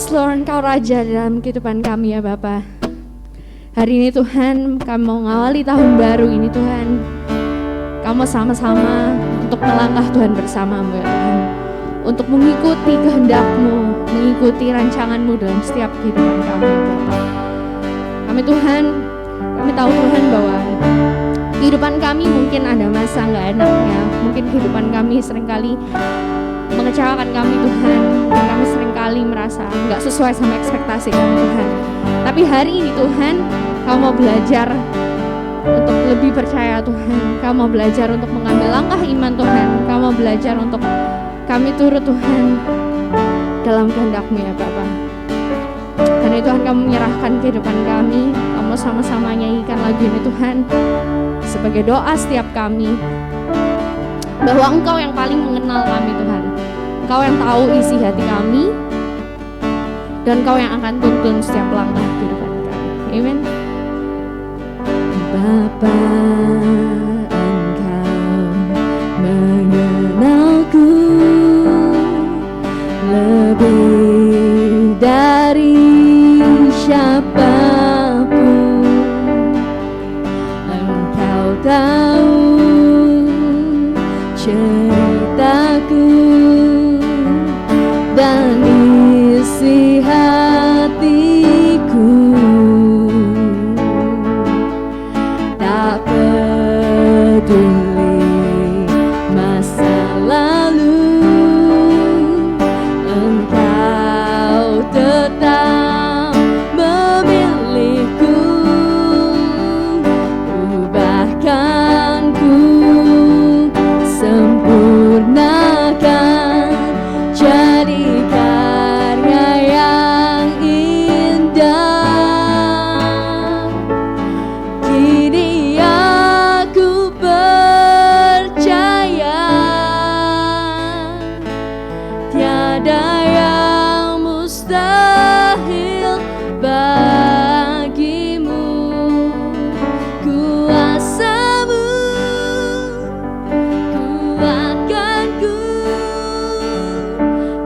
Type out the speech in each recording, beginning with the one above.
Yes Lord, Engkau Raja dalam kehidupan kami ya Bapa. Hari ini Tuhan, kami mau ngawali tahun baru ini Tuhan. Kami sama-sama untuk melangkah Tuhan bersama-Mu ya Tuhan. Untuk mengikuti kehendak-Mu, mengikuti rancangan-Mu dalam setiap kehidupan kami ya Bapa. Kami Tuhan, kami tahu Tuhan bahwa kehidupan kami mungkin ada masa gak enaknya. Mungkin kehidupan kami seringkali mengecewakan kami Tuhan, dan kami seringkali merasa gak sesuai sama ekspektasi kami Tuhan. Tapi hari ini Tuhan, kami mau belajar untuk lebih percaya Tuhan. Kami mau belajar untuk mengambil langkah iman Tuhan. Kami mau belajar untuk kami turut Tuhan dalam kehendak-Mu ya Bapa. Karena Tuhan, kami menyerahkan kehidupan kami. Kami mau sama-sama nyanyikan lagu ini Tuhan sebagai doa setiap kami, bahwa Engkau yang paling mengenal kami Tuhan. Engkau yang tahu isi hati kami, dan Engkau yang akan tuntun setiap langkah kehidupan kami. Amin. Bapa, Engkau mengenalku lebih dari siapapun. Engkau tahu ceritaku dan isi hatiku. Tak peduli masa lalu, Engkau tetap memilihku. Ubahkan ku, sempurnakan jadi karya yang indah. Kini aku percaya tiada yang mustahil bagimu. Kuasa-Mu kuatkanku,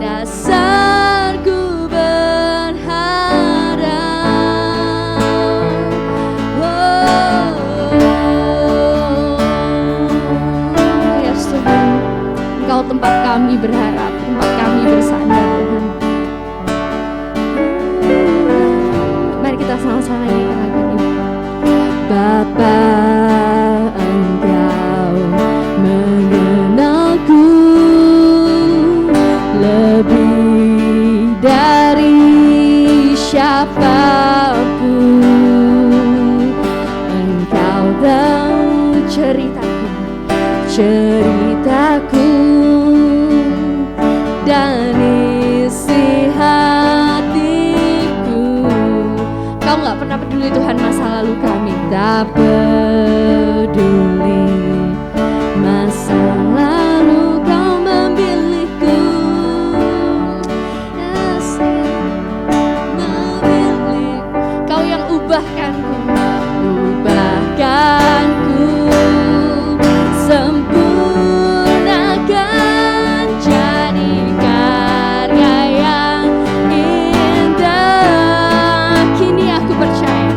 dasarku berharap. Yes Tuhan, Engkau tempat kami berharap, tempat kami bersandar Tuhan. Mari kita sama-sama nyanyikan lagu ini. Bapa, Engkau mengenalku lebih dari siapapun. Engkau tahu ceritaku dan isi hatiku. Kau gak pernah peduli Tuhan masa lalu kami. Tak peduli masa lalu, Kau memilihku. Yes, memilih. Kau yang ubahkanku, sempurnakan jadi karya yang indah. Kini aku percaya,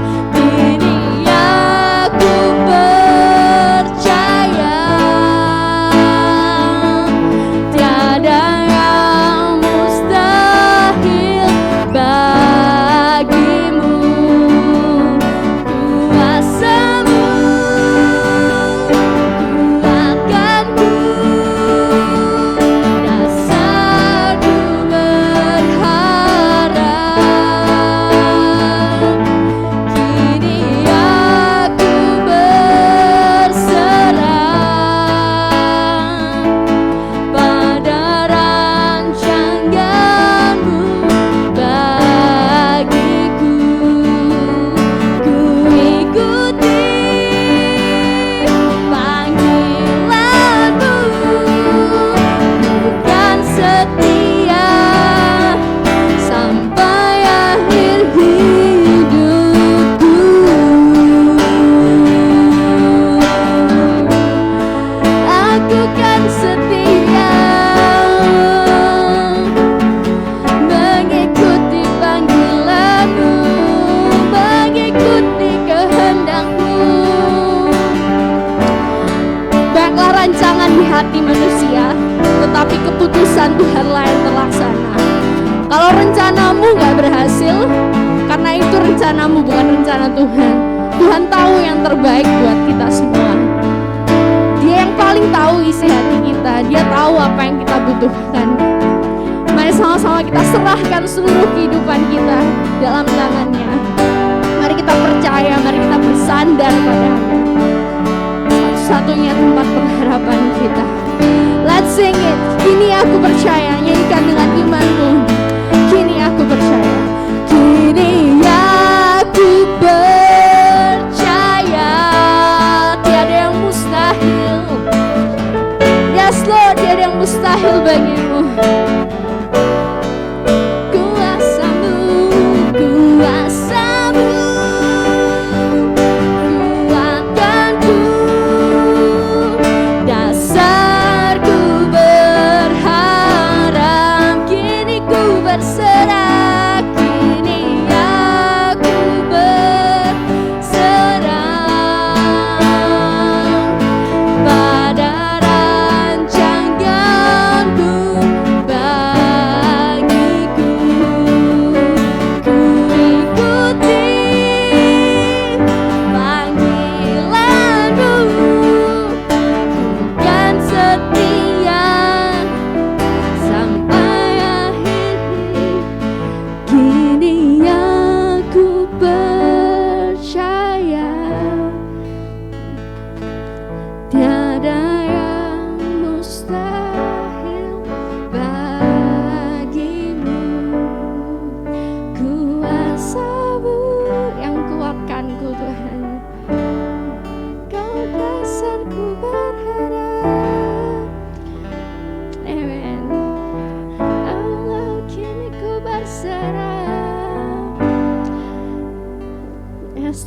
tiada yang mustahil bagimu. tetapi keputusan Tuhanlah yang terlaksana. Kalau rencanamu gak berhasil, karena itu rencanamu bukan rencana Tuhan. Tuhan tahu yang terbaik buat kita semua. Dia yang paling tahu isi hati kita. Dia tahu apa yang kita butuhkan. Mari sama-sama kita serahkan seluruh kehidupan kita dalam tangannya. Mari kita percaya, mari kita bersandar pada-Nya. Satu-satunya tempat pengharapan kita. Let's sing it. Kini aku percaya, nyanyikan dengan imanmu. Kini aku percaya. Kini aku percaya. Tiada yang mustahil. Yes Lord, tiada yang mustahil bagimu.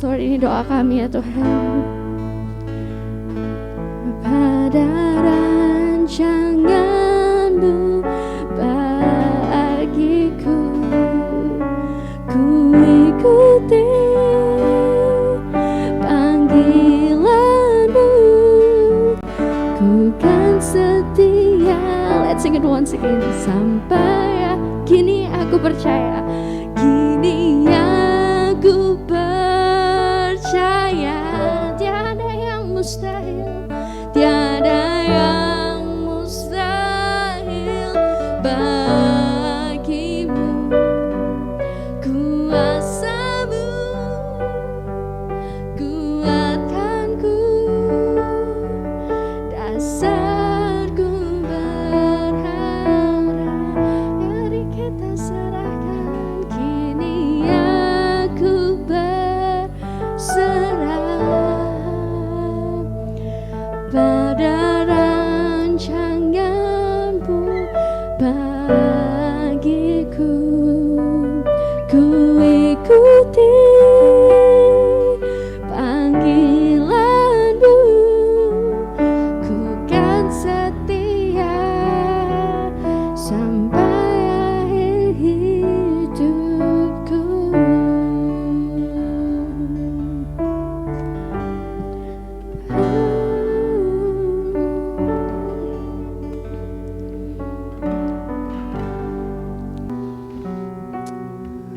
Lord, ini doa kami ya Tuhan. Pada rancangan-Mu bagiku, ku ikuti panggilan-Mu, ku kan setia. Let's sing it once again. Sampai kini aku percaya, kini aku percaya, tiada yang mustahil, tiada yang mustahil bagimu. Kuasa-Mu kuatkanku, dasarku berharap. Mari kita serahkan, kini aku berserah pada rancangan-Mu bagiku. Ku ikuti panggilan-Mu, ku kan setia sampai akhir hidupku.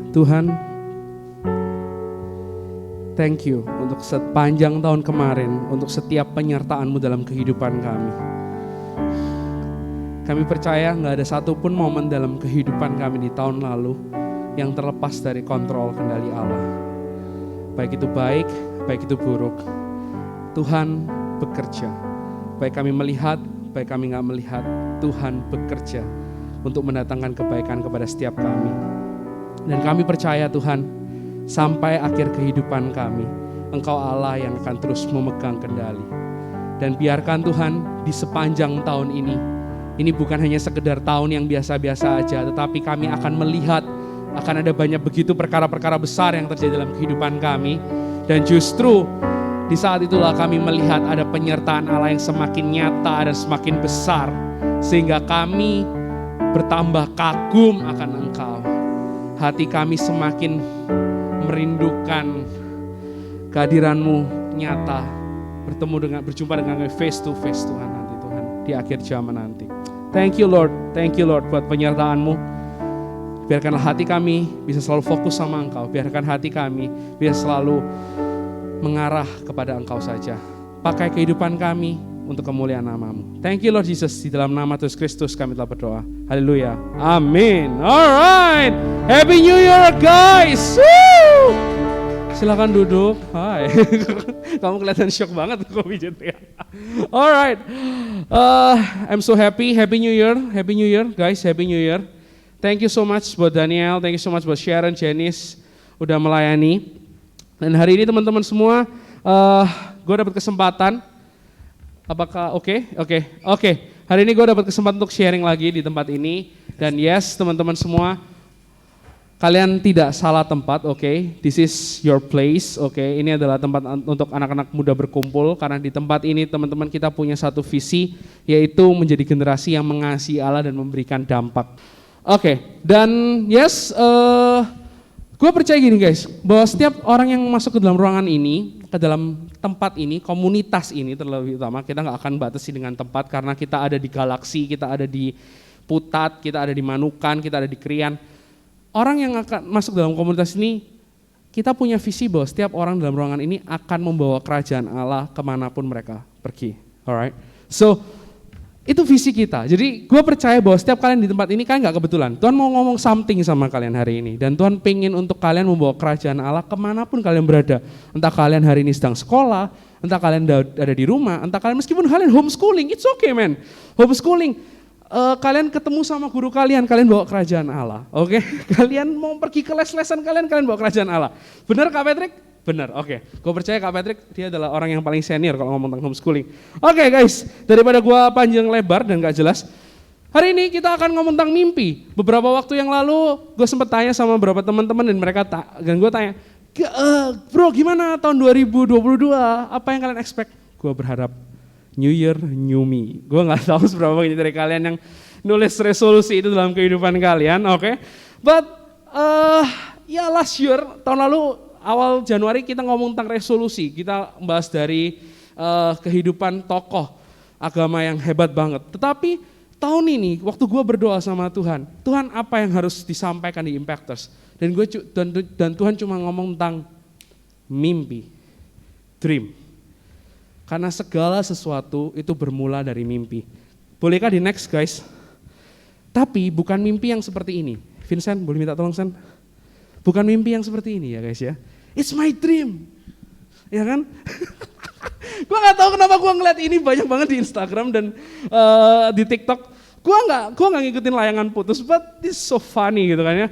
Tuhan, thank you untuk sepanjang tahun kemarin, untuk setiap penyertaan-Mu dalam kehidupan kami. Kami percaya gak ada satupun momen dalam kehidupan kami di tahun lalu yang terlepas dari kontrol kendali Allah. Baik itu baik, baik itu buruk, Tuhan bekerja. Baik kami melihat, baik kami gak melihat, Tuhan bekerja untuk mendatangkan kebaikan kepada setiap kami. Dan kami percaya Tuhan, sampai akhir kehidupan kami, Engkau Allah yang akan terus memegang kendali. Dan biarkan Tuhan di sepanjang tahun ini bukan hanya sekedar tahun yang biasa-biasa aja, tetapi kami akan melihat akan ada banyak begitu perkara-perkara besar yang terjadi dalam kehidupan kami. Dan justru di saat itulah kami melihat ada penyertaan Allah yang semakin nyata dan semakin besar, sehingga kami bertambah kagum akan Engkau. Hati kami semakin merindukan kehadiran-Mu nyata, berjumpa dengan face to face Tuhan nanti, Tuhan di akhir zaman nanti. Thank you Lord buat penyertaan-Mu. Biarkanlah hati kami bisa selalu fokus sama Engkau. Biarkan hati kami bisa selalu mengarah kepada Engkau saja. Pakai kehidupan kami untuk kemuliaan nama-Mu. Thank you Lord Jesus. Di dalam nama Yesus Kristus kami telah berdoa. Haleluya. Amin. Alright. Happy New Year guys. Woo! Silakan duduk. Hai. Kamu kelihatan shock banget kok pijat ya. Alright. I'm so happy. Happy New Year. Happy New Year guys. Happy New Year. Thank you so much buat Daniel, thank you so much buat Sharon, Janice udah melayani. Dan hari ini teman-teman semua, gue dapat kesempatan. Apakah oke? Hari ini gue dapat kesempatan untuk sharing lagi di tempat ini. Dan yes, teman-teman semua, kalian tidak salah tempat, oke? This is your place, oke? Ini adalah tempat untuk anak-anak muda berkumpul. Karena di tempat ini teman-teman kita punya satu visi, yaitu menjadi generasi yang mengasihi Allah dan memberikan dampak. Dan yes, gue percaya gini guys, bahwa setiap orang yang masuk ke dalam ruangan ini, ke dalam tempat ini, komunitas ini terlebih utama, kita gak akan batasi dengan tempat karena kita ada di Galaksi, kita ada di Putat, kita ada di Manukan, kita ada di Krian. Orang yang akan masuk dalam komunitas ini, kita punya visi bahwa setiap orang dalam ruangan ini akan membawa kerajaan Allah kemanapun mereka pergi. Alright, so itu visi kita. Jadi gue percaya bahwa setiap kalian di tempat ini kalian gak kebetulan. Tuhan mau ngomong something sama kalian hari ini. Dan Tuhan pengen untuk kalian membawa kerajaan Allah kemanapun kalian berada. Entah kalian hari ini sedang sekolah, entah kalian ada di rumah, entah kalian meskipun kalian homeschooling, it's okay man. Homeschooling, kalian ketemu sama guru kalian bawa kerajaan Allah. Oke? Kalian mau pergi ke les-lesan kalian bawa kerajaan Allah. Benar Kak Patrick? Benar, oke. Gue percaya Kak Patrick, dia adalah orang yang paling senior kalau ngomong tentang homeschooling. Oke guys, daripada gue panjang lebar dan gak jelas, hari ini kita akan ngomong tentang mimpi. Beberapa waktu yang lalu, gue sempat tanya sama beberapa teman-teman dan gue tanya, bro gimana tahun 2022, apa yang kalian expect? Gue berharap, New Year, New Me. Gue gak tahu seberapa banyak dari kalian yang nulis resolusi itu dalam kehidupan kalian, oke. But, last year, tahun lalu, awal Januari kita ngomong tentang resolusi, kita membahas dari kehidupan tokoh agama yang hebat banget. Tetapi tahun ini waktu gue berdoa sama Tuhan apa yang harus disampaikan di Impactors? Dan Tuhan cuma ngomong tentang mimpi, dream. Karena segala sesuatu itu bermula dari mimpi. Bolehkah di next guys? Tapi bukan mimpi yang seperti ini. Vincent boleh minta tolong Sen? Bukan mimpi yang seperti ini ya guys ya. It's my dream. Ya kan? Gue gak tahu kenapa gue ngeliat ini banyak banget di Instagram dan di TikTok. Gue gak ngikutin layangan putus, but this so funny gitu kan ya.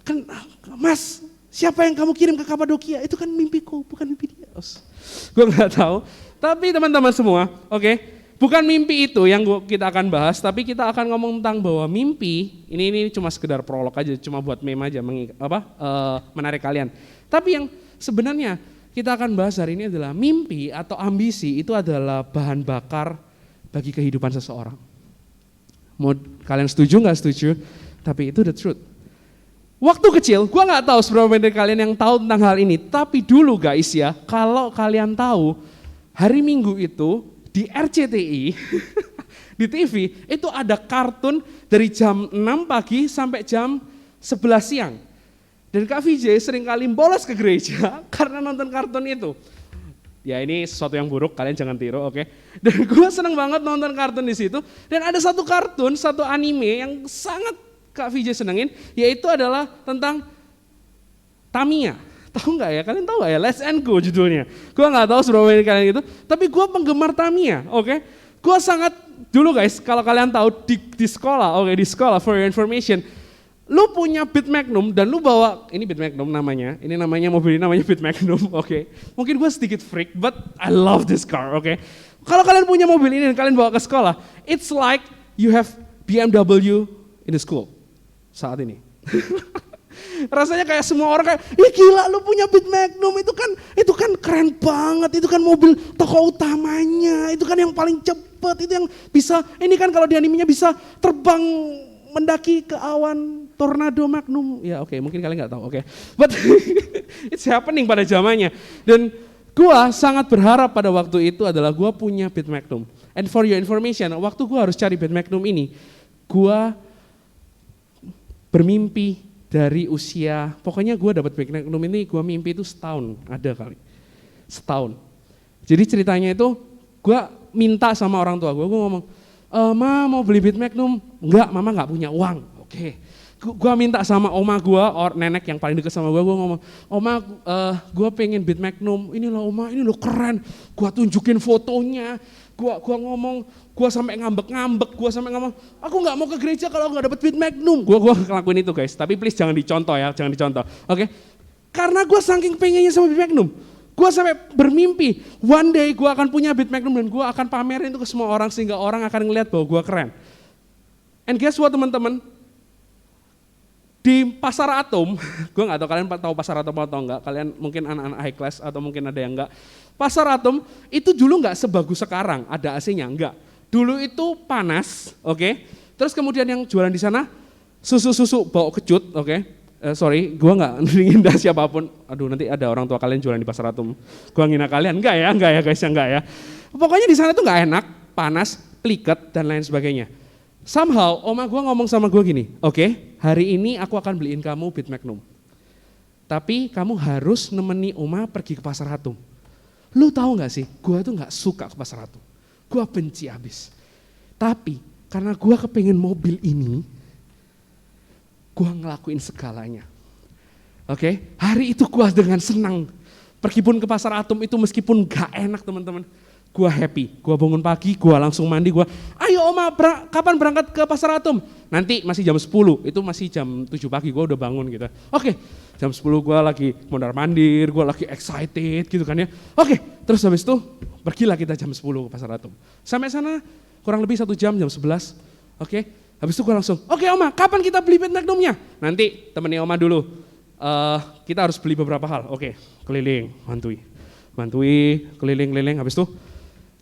Kan, Mas, siapa yang kamu kirim ke Kapadokia? Itu kan mimpiku, bukan mimpi dia. Gue gak tahu. Tapi teman-teman semua, oke. Bukan mimpi itu yang kita akan bahas, tapi kita akan ngomong tentang bahwa mimpi, ini cuma sekedar prolog aja, cuma buat meme aja, menarik kalian. Tapi yang sebenarnya kita akan bahas hari ini adalah mimpi atau ambisi itu adalah bahan bakar bagi kehidupan seseorang. Mau kalian setuju nggak setuju, tapi itu the truth. Waktu kecil, gue nggak tahu seberapa banyak dari kalian yang tahu tentang hal ini, tapi dulu guys ya, kalau kalian tahu, hari Minggu itu, di RCTI, di TV, itu ada kartun dari jam 6 pagi sampai jam 11 siang. Dan Kak VJ seringkali bolos ke gereja karena nonton kartun itu. Ya ini sesuatu yang buruk, kalian jangan tiru, oke? Dan gue seneng banget nonton kartun di situ. Dan ada satu kartun, satu anime yang sangat Kak VJ senengin, yaitu adalah tentang Tamiya. Tahu nggak ya? Kalian tahu nggak ya? Let's and Go judulnya. Gue nggak tahu seberapa banyak kalian itu, tapi gue penggemar Tamiya, oke? Gue sangat dulu guys, kalau kalian tahu di sekolah, oke, di sekolah for your information, lu punya Beat Magnum dan lu bawa ini Beat Magnum namanya, ini namanya mobil ini namanya Beat Magnum, oke? Mungkin gue sedikit freak, but I love this car, oke? Kalau kalian punya mobil ini dan kalian bawa ke sekolah, it's like you have BMW in the school saat ini. Rasanya kayak semua orang kayak, ih gila lu punya Beat Magnum, itu kan keren banget, itu kan mobil tokoh utamanya, itu kan yang paling cepet, itu yang bisa, ini kan kalau di animenya bisa terbang mendaki ke awan tornado Magnum, ya oke, mungkin kalian nggak tahu, oke. But it's happening pada zamannya, dan gua sangat berharap pada waktu itu adalah gua punya Beat Magnum. And for your information, waktu gua harus cari Beat Magnum ini, gue bermimpi dari usia, pokoknya gue dapat Big Magnum ini gue mimpi itu setahun, ada kali. Setahun. Jadi ceritanya itu gue minta sama orang tua gue ngomong, Ma mau beli Big Magnum? Enggak, mama gak punya uang. Oke. Gue minta sama oma gue, nenek yang paling dekat sama gue ngomong, Oma gue pengen Big Magnum, ini loh Oma, ini loh keren. Gue tunjukin fotonya, gue ngomong, gue sampai ngambek-ngambek, gue sampai ngomong, aku gak mau ke gereja kalau gak dapet Big Magnum. Gue ngelakuin itu guys, tapi please jangan dicontoh ya, jangan dicontoh. Oke? Karena gue saking pengennya sama Big Magnum, gue sampai bermimpi, one day gue akan punya Big Magnum dan gue akan pamerin itu ke semua orang sehingga orang akan ngeliat bahwa gue keren. And guess what teman-teman? Di Pasar Atom, gue gak tahu kalian tahu Pasar Atom atau enggak, kalian mungkin anak-anak high class atau mungkin ada yang enggak. Pasar Atom itu dulu gak sebagus sekarang, ada AC-nya, enggak. Dulu itu panas, oke. Terus kemudian yang jualan di sana, susu-susu bau kecut, oke. Sorry, gue gak ngindah siapapun, aduh nanti ada orang tua kalian jualan di Pasar Atom. Gue ngina kalian, enggak ya guys, enggak ya. Pokoknya di sana tuh gak enak, panas, pliket dan lain sebagainya. Somehow oma gue ngomong sama gue gini, oke, hari ini aku akan beliin kamu Big Magnum. Tapi kamu harus nemeni oma pergi ke Pasar Atom. Lu tahu gak sih, gue tuh gak suka ke Pasar Atom. Gue benci abis. Tapi karena gue kepengen mobil ini, gue ngelakuin segalanya. Oke, hari itu gue dengan senang. Pergi pun ke Pasar Atom itu meskipun gak enak teman-teman. Gue happy, gue bangun pagi, gue langsung mandi, gue, ayo oma kapan berangkat ke Pasar Atom? Nanti masih jam 10, itu masih jam 7 pagi gue udah bangun gitu. Oke, jam 10 gue lagi mondar mandir, gue lagi excited gitu kan ya. Oke, terus habis itu pergilah kita jam 10 ke Pasar Atom. Sampai sana kurang lebih 1 jam, jam 11. Oke, habis itu gue langsung, oke oma kapan kita beli Big Magnumnya? Nanti temenin oma dulu, kita harus beli beberapa hal. Oke, keliling, mantui, keliling, habis itu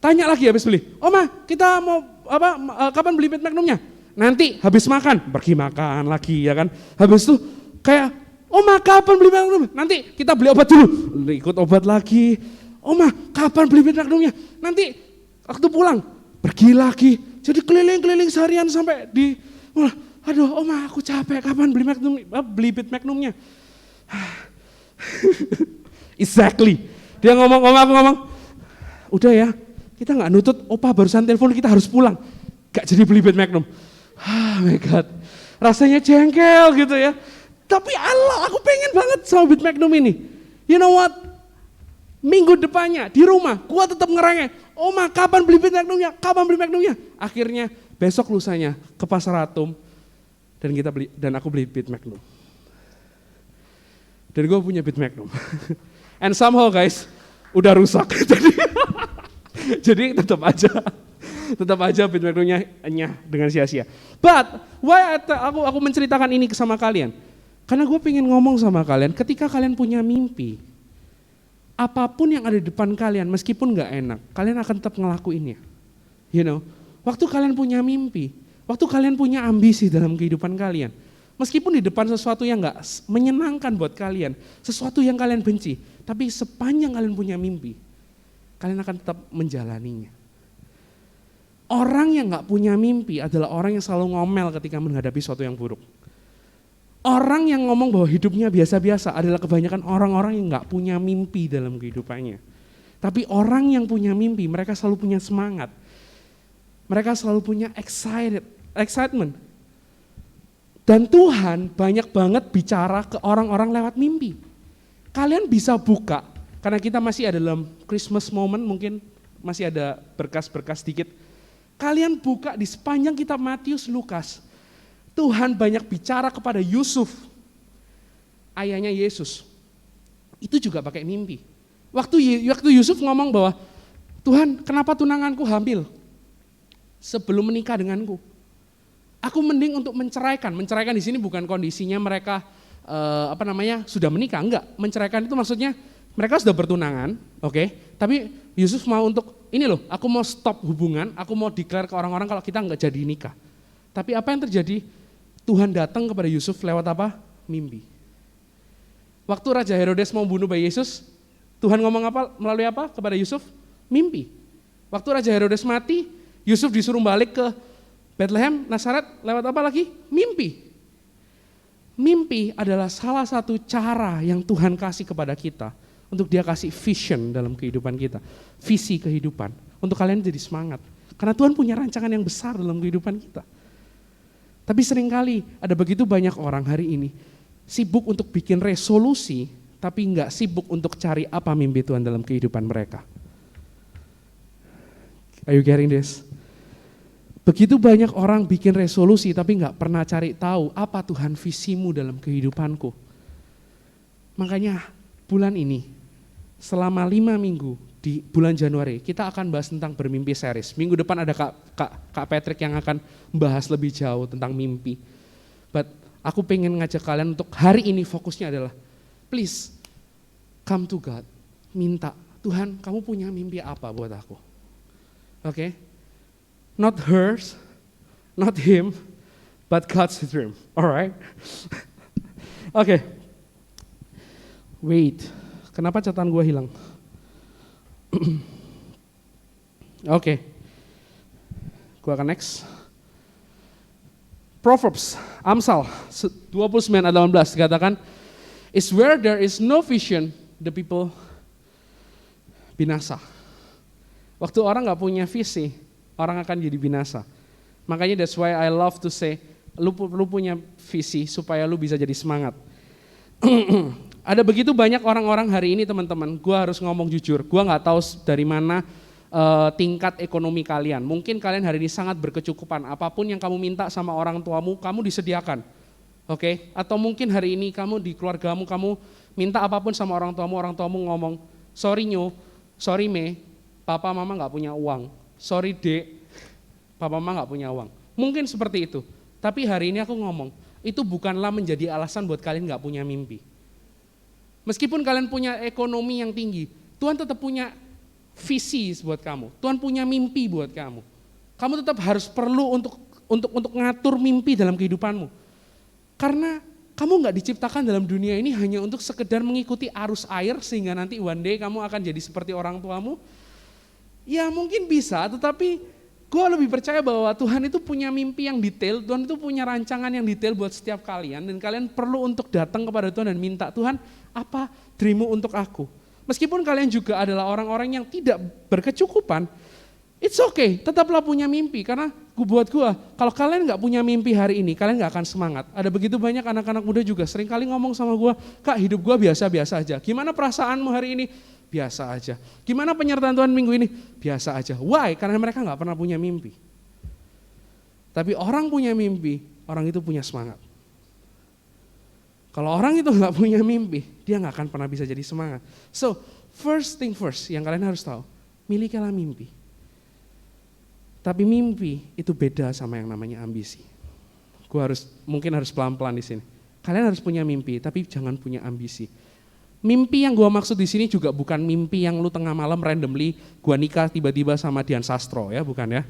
tanya lagi habis beli, Oma kita mau kapan beli Big Magnumnya? Nanti habis makan, pergi makan lagi ya kan. Habis itu kayak, Oma kapan beli Big Magnum? Nanti kita beli obat dulu, ikut obat lagi. Oma kapan beli Big Magnumnya? Nanti waktu pulang, pergi lagi. Jadi keliling-keliling seharian sampai di, aduh Oma aku capek, kapan beli Big Magnumnya? Exactly, dia ngomong, Oma aku ngomong, udah ya. Kita gak nutut, opa barusan telepon kita harus pulang. Gak jadi beli Big Magnum. Oh my God, rasanya jengkel gitu ya. Tapi Allah, aku pengen banget sama Big Magnum ini. You know what? Minggu depannya di rumah, gua tetap ngerengek. Oma kapan beli Big Magnumnya? Kapan beli Magnumnya? Akhirnya besok lusanya ke Pasar Atom dan aku beli Big Magnum. Dan gue punya Big Magnum. And somehow guys, udah rusak. Jadi tetap aja Big Magnumnya enyah dengan sia-sia. But why aku menceritakan ini sama kalian? Karena gue pengen ngomong sama kalian, ketika kalian punya mimpi, apapun yang ada di depan kalian, meskipun gak enak, kalian akan tetap ngelakuinnya. You know, waktu kalian punya mimpi, waktu kalian punya ambisi dalam kehidupan kalian, meskipun di depan sesuatu yang gak menyenangkan buat kalian, sesuatu yang kalian benci, tapi sepanjang kalian punya mimpi, kalian akan tetap menjalaninya. Orang yang gak punya mimpi adalah orang yang selalu ngomel ketika menghadapi sesuatu yang buruk. Orang yang ngomong bahwa hidupnya biasa-biasa adalah kebanyakan orang-orang yang gak punya mimpi dalam kehidupannya. Tapi orang yang punya mimpi, mereka selalu punya semangat. Mereka selalu punya excitement. Dan Tuhan banyak banget bicara ke orang-orang lewat mimpi. Kalian bisa buka, karena kita masih ada dalam Christmas moment, mungkin masih ada berkas-berkas sedikit. Kalian buka di sepanjang kitab Matius, Lukas. Tuhan banyak bicara kepada Yusuf, ayahnya Yesus. Itu juga pakai mimpi. Waktu Yusuf ngomong bahwa, Tuhan kenapa tunanganku hamil sebelum menikah denganku? Aku mending untuk menceraikan. Menceraikan di sini bukan kondisinya mereka sudah menikah, enggak. Menceraikan itu maksudnya mereka sudah bertunangan, oke. Tapi Yusuf mau untuk ini loh, aku mau stop hubungan, aku mau declare ke orang-orang kalau kita enggak jadi nikah. Tapi apa yang terjadi? Tuhan datang kepada Yusuf lewat apa? Mimpi. Waktu Raja Herodes mau bunuh bayi Yesus, Tuhan ngomong apa? Melalui apa kepada Yusuf? Mimpi. Waktu Raja Herodes mati, Yusuf disuruh balik ke Bethlehem, Nazaret, lewat apa lagi? Mimpi. Mimpi adalah salah satu cara yang Tuhan kasih kepada kita untuk dia kasih vision dalam kehidupan kita. Visi kehidupan. Untuk kalian jadi semangat. Karena Tuhan punya rancangan yang besar dalam kehidupan kita. Tapi seringkali ada begitu banyak orang hari ini sibuk untuk bikin resolusi, tapi enggak sibuk untuk cari apa mimpi Tuhan dalam kehidupan mereka. Are you getting this? Begitu banyak orang bikin resolusi tapi nggak pernah cari tahu apa Tuhan visimu dalam kehidupanku. Makanya bulan ini selama 5 minggu di bulan Januari kita akan bahas tentang bermimpi series. Minggu depan ada Kak Patrick yang akan bahas lebih jauh tentang mimpi. But aku pengen ngajak kalian untuk hari ini fokusnya adalah please come to God. Minta, Tuhan kamu punya mimpi apa buat aku? Oke? Not hers, not him, but God's dream. Alright? Oke. Wait, kenapa catatan gue hilang? Oke. Gue akan next. Proverbs, Amsal 29 ayat 18 dikatakan, is where there is no vision, the people binasa. Waktu orang gak punya visi, orang akan jadi binasa. Makanya that's why I love to say, lu punya visi supaya lu bisa jadi semangat. Ada begitu banyak orang-orang hari ini teman-teman, gue harus ngomong jujur, gue gak tahu dari mana tingkat ekonomi kalian. Mungkin kalian hari ini sangat berkecukupan, apapun yang kamu minta sama orang tuamu, kamu disediakan. Oke? Atau mungkin hari ini kamu di keluargamu, kamu minta apapun sama orang tuamu ngomong, sorry Nyo, sorry Me, papa mama gak punya uang. Sorry Dek, papa mama gak punya uang. Mungkin seperti itu. Tapi hari ini aku ngomong, itu bukanlah menjadi alasan buat kalian gak punya mimpi. Meskipun kalian punya ekonomi yang tinggi, Tuhan tetap punya visi buat kamu. Tuhan punya mimpi buat kamu. Kamu tetap harus perlu untuk ngatur mimpi dalam kehidupanmu. Karena kamu gak diciptakan dalam dunia ini hanya untuk sekedar mengikuti arus air sehingga nanti one day kamu akan jadi seperti orang tuamu. Ya mungkin bisa, tetapi gue lebih percaya bahwa Tuhan itu punya mimpi yang detail, Tuhan itu punya rancangan yang detail buat setiap kalian, dan kalian perlu untuk datang kepada Tuhan dan minta, Tuhan apa dream-Mu untuk aku? Meskipun kalian juga adalah orang-orang yang tidak berkecukupan, it's okay, tetaplah punya mimpi, karena buat gue, kalau kalian gak punya mimpi hari ini, kalian gak akan semangat. Ada begitu banyak anak-anak muda juga sering kali ngomong sama gue, Kak hidup gue biasa-biasa aja, gimana perasaanmu hari ini? Biasa aja. Gimana penyertaan Tuhan minggu ini? Biasa aja. Why? Karena mereka gak pernah punya mimpi. Tapi orang punya mimpi, orang itu punya semangat. Kalau orang itu gak punya mimpi, dia gak akan pernah bisa jadi semangat. So, first thing first yang kalian harus tahu, milikilah mimpi. Tapi mimpi itu beda sama yang namanya ambisi. Mungkin harus pelan-pelan di sini. Kalian harus punya mimpi, tapi jangan punya ambisi. Mimpi yang gue maksud di sini juga bukan mimpi yang lu tengah malam randomly gue nikah tiba-tiba sama Dian Sastro ya, bukan ya.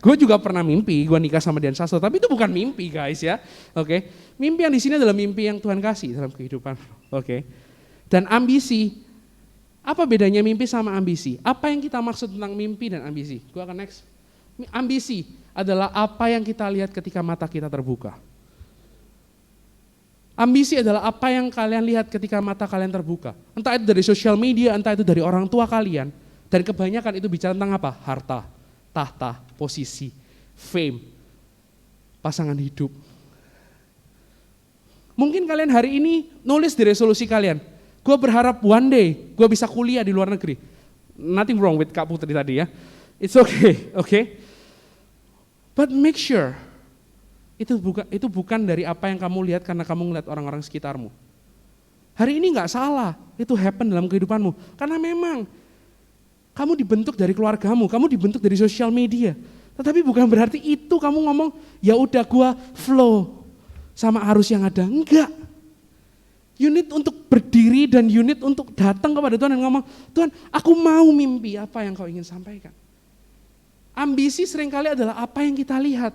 Gue juga pernah mimpi gue nikah sama Dian Sastro, tapi itu bukan mimpi guys ya. Oke. Mimpi yang di sini adalah mimpi yang Tuhan kasih dalam kehidupan. Oke. Dan ambisi, apa bedanya mimpi sama ambisi? Apa yang kita maksud tentang mimpi dan ambisi? Gue akan next. Ambisi adalah apa yang kita lihat ketika mata kita terbuka. Ambisi adalah apa yang kalian lihat ketika mata kalian terbuka. Entah itu dari sosial media, entah itu dari orang tua kalian. Dan kebanyakan itu bicara tentang apa? Harta, tahta, posisi, fame, pasangan hidup. Mungkin kalian hari ini nulis di resolusi kalian, gue berharap one day gue bisa kuliah di luar negeri. Nothing wrong with Kak Putri tadi ya. It's okay, okay? But make sure itu bukan dari apa yang kamu lihat karena kamu ngeliat orang-orang sekitarmu. Hari ini gak salah, itu happen dalam kehidupanmu. Karena memang kamu dibentuk dari keluargamu, kamu dibentuk dari sosial media. Tetapi bukan berarti itu kamu ngomong, ya udah gua flow sama arus yang ada. Enggak. Unit untuk berdiri dan unit untuk datang kepada Tuhan dan ngomong, Tuhan aku mau mimpi apa yang kau ingin sampaikan. Ambisi seringkali adalah apa yang kita lihat.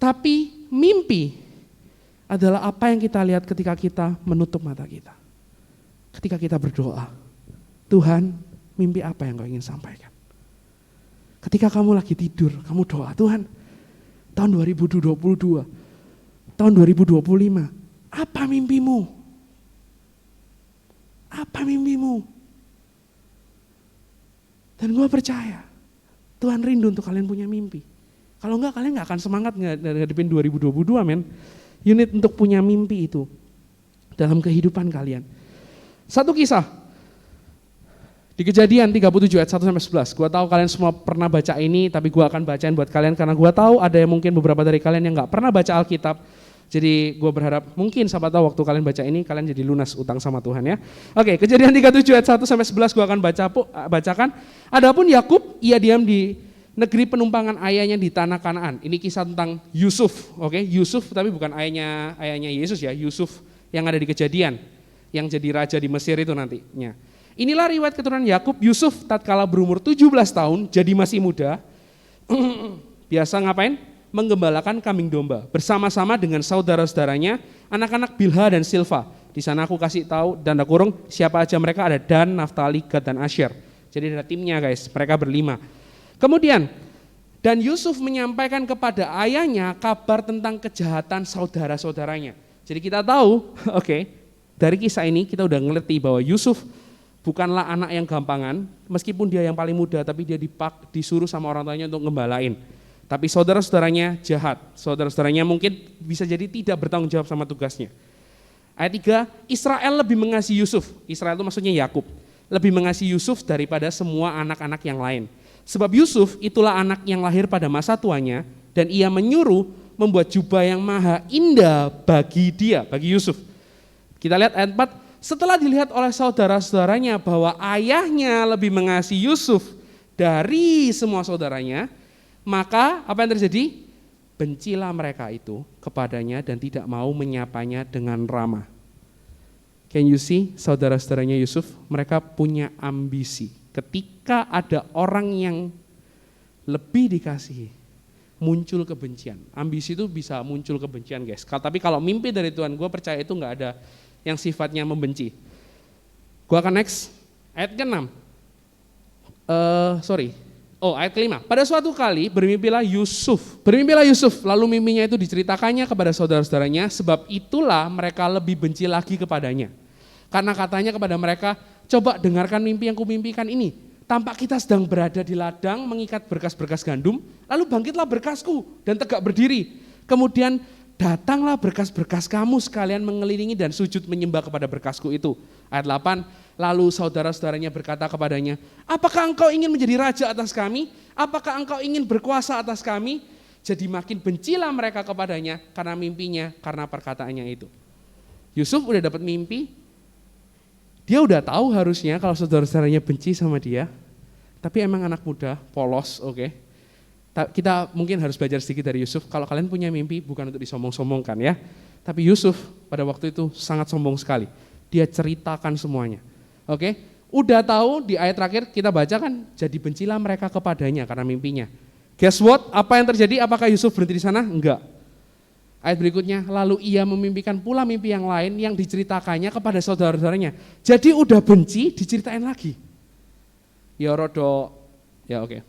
Tapi mimpi adalah apa yang kita lihat ketika kita menutup mata kita. Ketika kita berdoa, Tuhan mimpi apa yang kau ingin sampaikan. Ketika kamu lagi tidur, kamu doa, Tuhan tahun 2022, tahun 2025, apa mimpimu? Apa mimpimu? Dan gue percaya, Tuhan rindu untuk kalian punya mimpi. Kalau enggak, kalian enggak akan semangat ngadepin 2022, men. You need untuk punya mimpi itu dalam kehidupan kalian. Satu kisah, di Kejadian 37 ayat 1-11. Gua tahu kalian semua pernah baca ini, tapi gua akan bacain buat kalian karena gua tahu ada yang mungkin beberapa dari kalian yang enggak pernah baca Alkitab. Jadi gua berharap mungkin siapa tahu waktu kalian baca ini kalian jadi lunas utang sama Tuhan ya. Oke, Kejadian 37 ayat 1-11 gua akan bacakan. Adapun Yakub ia diam di negeri penumpangan ayahnya di tanah Kanaan. Ini kisah tentang Yusuf, oke? Yusuf tapi bukan ayahnya Yesus ya, Yusuf yang ada di Kejadian, yang jadi raja di Mesir itu nantinya. Inilah riwayat keturunan Yakub. Yusuf tatkala berumur 17 tahun, jadi masih muda, biasa ngapain? Menggembalakan kambing domba bersama-sama dengan saudara-saudaranya, anak-anak Bilha dan Silva. Di sana aku kasih tahu tanda kurung siapa aja mereka, ada Dan, Naftali, Gad dan Asyer. Jadi ada timnya guys, mereka berlima. Kemudian dan Yusuf menyampaikan kepada ayahnya kabar tentang kejahatan saudara-saudaranya. Jadi kita tahu, oke, dari kisah ini kita udah ngerti bahwa Yusuf bukanlah anak yang gampangan, meskipun dia yang paling muda, tapi dia disuruh sama orang tuanya untuk ngembalain. Tapi saudara-saudaranya jahat, saudara-saudaranya mungkin bisa jadi tidak bertanggung jawab sama tugasnya. Ayat 3, Israel lebih mengasihi Yusuf, Israel itu maksudnya Yakub, lebih mengasihi Yusuf daripada semua anak-anak yang lain. Sebab Yusuf itulah anak yang lahir pada masa tuanya, dan ia menyuruh membuat jubah yang maha indah bagi dia, bagi Yusuf. Kita lihat ayat 4, setelah dilihat oleh saudara-saudaranya bahwa ayahnya lebih mengasihi Yusuf dari semua saudaranya, maka apa yang terjadi? Bencilah mereka itu kepadanya dan tidak mau menyapanya dengan ramah. Can you see saudara-saudaranya Yusuf? Mereka punya ambisi. Ketika ada orang yang lebih dikasihi, muncul kebencian. Ambisi itu bisa muncul kebencian guys. Tapi kalau mimpi dari Tuhan, gue percaya itu gak ada yang sifatnya membenci. Gue akan next, ayat ke-6. Ayat ke-5. Pada suatu kali bermimpilah Yusuf, lalu mimpinya itu diceritakannya kepada saudara-saudaranya, sebab itulah mereka lebih benci lagi kepadanya. Karena katanya kepada mereka, coba dengarkan mimpi yang kumimpikan ini. Tampak kita sedang berada di ladang mengikat berkas-berkas gandum, lalu bangkitlah berkasku dan tegak berdiri. Kemudian datanglah berkas-berkas kamu sekalian mengelilingi dan sujud menyembah kepada berkasku itu. Ayat 8, lalu saudara-saudaranya berkata kepadanya, apakah engkau ingin menjadi raja atas kami? Apakah engkau ingin berkuasa atas kami? Jadi makin bencilah mereka kepadanya karena mimpinya, karena perkataannya itu. Yusuf udah dapat mimpi, dia udah tahu harusnya kalau saudara-saudaranya benci sama dia, tapi emang anak muda, polos, oke. Kita mungkin harus belajar sedikit dari Yusuf. Kalau kalian punya mimpi bukan untuk disombong-sombongkan ya. Tapi Yusuf pada waktu itu sangat sombong sekali. Dia ceritakan semuanya. Oke, udah tahu di ayat terakhir kita baca kan, jadi bencilah mereka kepadanya karena mimpinya. Guess what? Apa yang terjadi? Apakah Yusuf berhenti di sana? Enggak. Ayat berikutnya, lalu ia memimpikan pula mimpi yang lain yang diceritakannya kepada saudara-saudaranya. Jadi udah benci, diceritain lagi. Oke.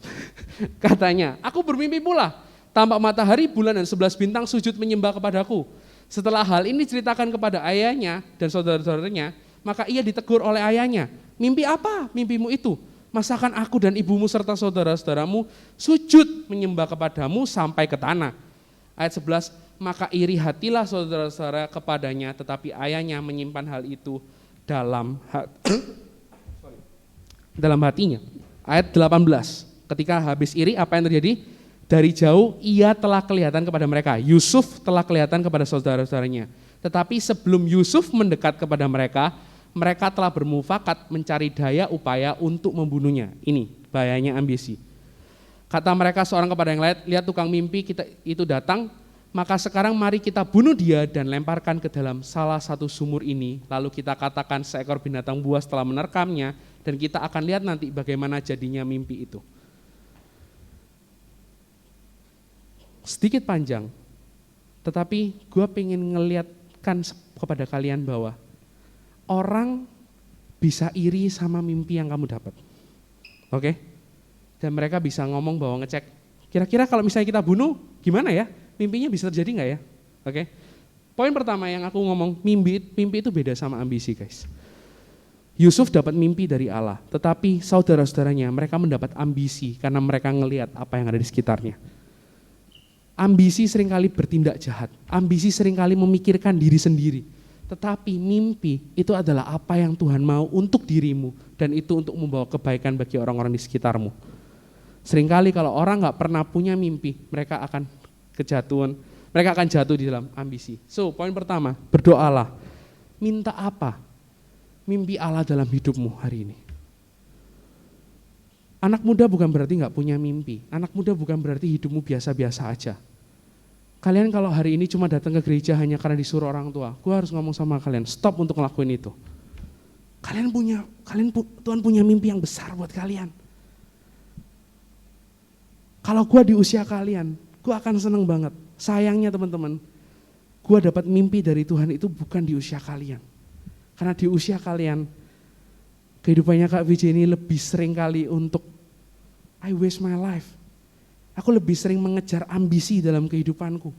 Katanya, aku bermimpi pula, tampak matahari, bulan dan 11 bintang sujud menyembah kepadaku. Setelah hal ini diceritakan kepada ayahnya dan saudara-saudaranya, maka ia ditegur oleh ayahnya. Mimpi apa mimpimu itu? Masakan aku dan ibumu serta saudara-saudaramu sujud menyembah kepadamu sampai ke tanah. Ayat 11, maka iri hatilah saudara-saudara kepadanya, tetapi ayahnya menyimpan hal itu dalam hatinya. Ayat 18, ketika habis iri apa yang terjadi? Dari jauh ia telah kelihatan kepada mereka. Yusuf telah kelihatan kepada saudara-saudaranya. Tetapi sebelum Yusuf mendekat kepada mereka, mereka telah bermufakat mencari daya upaya untuk membunuhnya. Ini bahayanya ambisi. Kata mereka seorang kepada yang lain, lihat tukang mimpi kita itu datang, maka sekarang mari kita bunuh dia dan lemparkan ke dalam salah satu sumur ini. Lalu kita katakan seekor binatang buas telah menerkamnya, dan kita akan lihat nanti bagaimana jadinya mimpi itu. Sedikit panjang, tetapi gue pengen ngeliatkan kepada kalian bahwa orang bisa iri sama mimpi yang kamu dapat. Oke? Dan mereka bisa ngomong bahwa ngecek, Kira-kira kalau misalnya kita bunuh, gimana ya? Mimpinya bisa terjadi nggak ya? Oke. Poin pertama yang aku ngomong, mimpi itu beda sama ambisi guys. Yusuf dapat mimpi dari Allah, tetapi saudara-saudaranya mereka mendapat ambisi karena mereka ngelihat apa yang ada di sekitarnya. Ambisi seringkali bertindak jahat, ambisi seringkali memikirkan diri sendiri. Tetapi mimpi itu adalah apa yang Tuhan mau untuk dirimu dan itu untuk membawa kebaikan bagi orang-orang di sekitarmu. Seringkali kalau orang nggak pernah punya mimpi, mereka akan jatuh di dalam ambisi. So, poin pertama, berdoalah. Minta apa? Mimpi Allah dalam hidupmu hari ini. Anak muda bukan berarti nggak punya mimpi. Anak muda bukan berarti hidupmu biasa-biasa aja. Kalian kalau hari ini cuma datang ke gereja hanya karena disuruh orang tua, gue harus ngomong sama kalian, stop untuk ngelakuin itu. Tuhan punya mimpi yang besar buat kalian. Kalau gue di usia kalian, gue akan seneng banget. Sayangnya teman-teman, gue dapat mimpi dari Tuhan itu bukan di usia kalian. Karena di usia kalian, kehidupannya Kak Vijay ini lebih sering kali untuk I waste my life. Aku lebih sering mengejar ambisi dalam kehidupanku.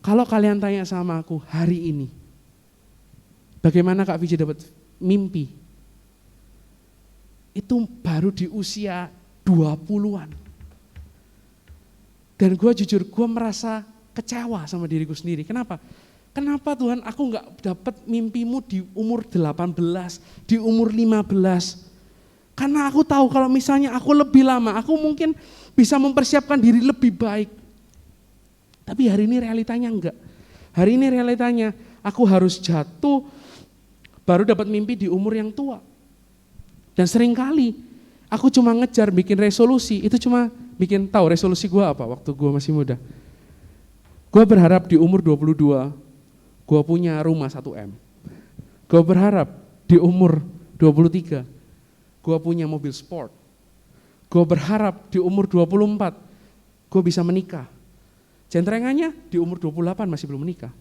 Kalau kalian tanya sama aku hari ini, bagaimana Kak Vijay dapat mimpi? Itu baru di usia 20-an. Dan gue jujur, gue merasa kecewa sama diriku sendiri. Kenapa? Kenapa Tuhan aku gak dapat mimpimu di umur 18, di umur 15? Karena aku tahu kalau misalnya aku lebih lama, aku mungkin bisa mempersiapkan diri lebih baik. Tapi hari ini realitanya enggak. Hari ini realitanya aku harus jatuh baru dapat mimpi di umur yang tua. Dan seringkali aku cuma ngejar bikin resolusi, itu cuma bikin tahu resolusi gue apa waktu gue masih muda. Gue berharap di umur 22, gue punya rumah 1M. Gue berharap di umur 23, gue punya mobil sport. Gue berharap di umur 24, gue bisa menikah. Centrengannya di umur 28 masih belum menikah.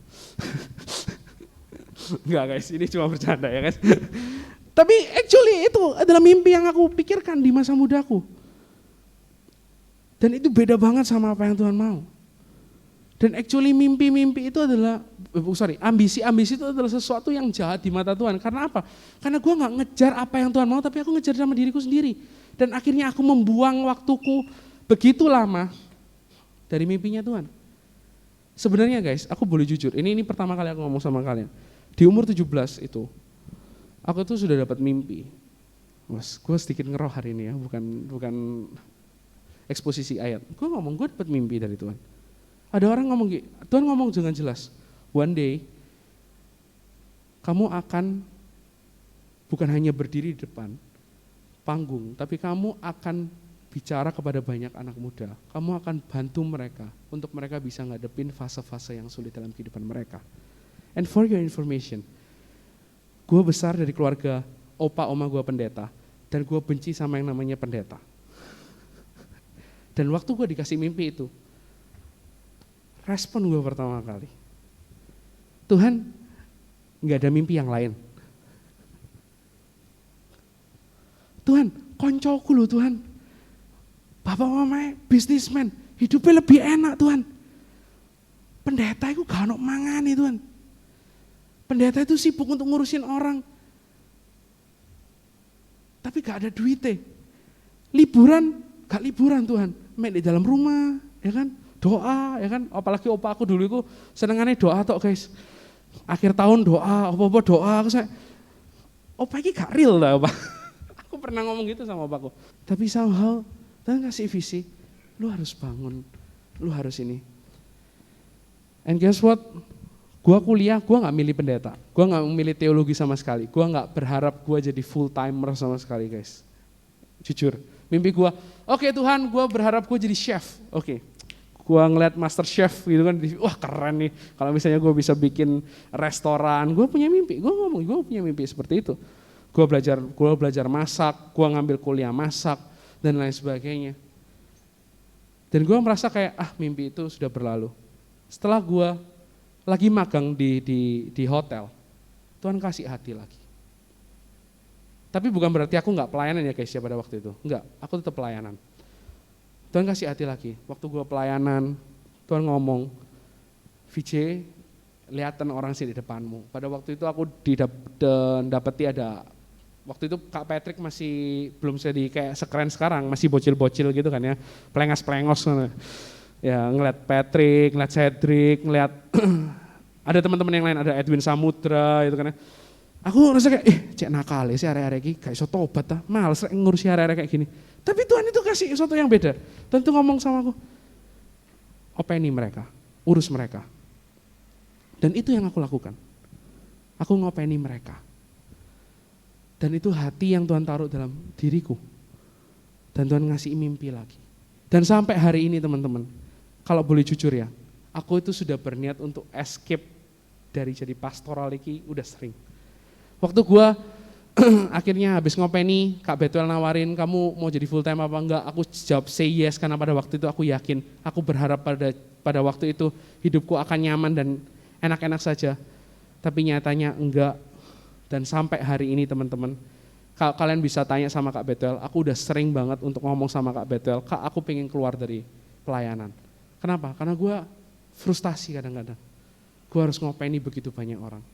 Enggak guys, ini cuma bercanda ya guys. Tapi actually itu adalah mimpi yang aku pikirkan di masa mudaku. Dan itu beda banget sama apa yang Tuhan mau. Dan actually mimpi-mimpi itu adalah, ambisi-ambisi itu adalah sesuatu yang jahat di mata Tuhan. Karena apa? Karena gue gak ngejar apa yang Tuhan mau, tapi aku ngejar sama diriku sendiri. Dan akhirnya aku membuang waktuku begitu lama dari mimpinya Tuhan. Sebenarnya guys, aku boleh jujur, ini pertama kali aku ngomong sama kalian. Di umur 17 itu, aku tuh sudah dapat mimpi. Mas, gue sedikit ngeroh hari ini ya, bukan eksposisi ayat. Gue ngomong, gue dapat mimpi dari Tuhan. Ada orang ngomong gitu, Tuhan ngomong dengan jelas, one day kamu akan bukan hanya berdiri di depan panggung, tapi kamu akan bicara kepada banyak anak muda. Kamu akan bantu mereka untuk mereka bisa ngadepin fase-fase yang sulit dalam kehidupan mereka. And for your information, gue besar dari keluarga opa oma gue pendeta, dan gue benci sama yang namanya pendeta. Dan waktu gue dikasih mimpi itu, respon gue pertama kali, Tuhan gak ada mimpi yang lain. Tuhan, koncoku loh Tuhan, bapak mamanya bisnismen, hidupnya lebih enak Tuhan. Pendeta itu gak ada mangani Tuhan. Pendeta itu sibuk untuk ngurusin orang, tapi gak ada duitnya. Liburan, gak liburan Tuhan, main di dalam rumah, ya kan? Doa, ya kan? Apalagi opa aku dulu itu senengannya doa tok guys. Akhir tahun doa, apa-apa doa. Aku saya, opa ini gak real lah opa. Aku pernah ngomong gitu sama opaku. Tapi somehow, Tuhan kasih visi, lu harus bangun, lu harus ini. And guess what? Gua kuliah, gua gak milih pendeta. Gua gak milih teologi sama sekali. Gua gak berharap gua jadi full timer sama sekali guys. Jujur, mimpi gua, oke Tuhan, gua berharap gua jadi chef. Oke. Gua ngeliat master chef gitu kan, wah keren nih. Kalau misalnya gua bisa bikin restoran, gua punya mimpi. Gua punya mimpi seperti itu. Gua belajar masak, gua ngambil kuliah masak dan lain sebagainya. Dan gua merasa kayak mimpi itu sudah berlalu. Setelah gua lagi magang di hotel, Tuhan kasih hati lagi. Tapi bukan berarti aku nggak pelayanan ya guys ya pada waktu itu. Enggak, aku tetap pelayanan. Tuhan kasih hati lagi. Waktu gue pelayanan, Tuhan ngomong, VJ, lihatan orang sih di depanmu. Pada waktu itu aku dapeti ada, waktu itu Kak Patrick masih belum jadi kayak sekeren sekarang, masih bocil-bocil gitu kan ya, pelengos-pelengos. Ya ngeliat Patrick, ngeliat Cedric, ngeliat ada teman-teman yang lain, ada Edwin Samudra gitu kan ya. Aku rasa kayak, cek nakal ya si area-area ini, gak iso tobat lah, males ngurusi area-area kayak gini. Tapi Tuhan itu kasih sesuatu yang beda. Tuhan itu ngomong sama aku, openi mereka, urus mereka. Dan itu yang aku lakukan. Aku ngopeni mereka. Dan itu hati yang Tuhan taruh dalam diriku. Dan Tuhan ngasih mimpi lagi. Dan sampai hari ini teman-teman, kalau boleh jujur ya, aku itu sudah berniat untuk escape dari jadi pastoral iki udah sering. Waktu gue akhirnya habis ngopeni, Kak Betuel nawarin kamu mau jadi full time apa enggak, aku jawab say yes karena pada waktu itu aku yakin, aku berharap pada waktu itu hidupku akan nyaman dan enak-enak saja. Tapi nyatanya enggak. Dan sampai hari ini teman-teman, kalau kalian bisa tanya sama Kak Betuel, aku udah sering banget untuk ngomong sama Kak Betuel, Kak aku pengen keluar dari pelayanan. Kenapa? Karena gue frustasi kadang-kadang. Gue harus ngopeni begitu banyak orang.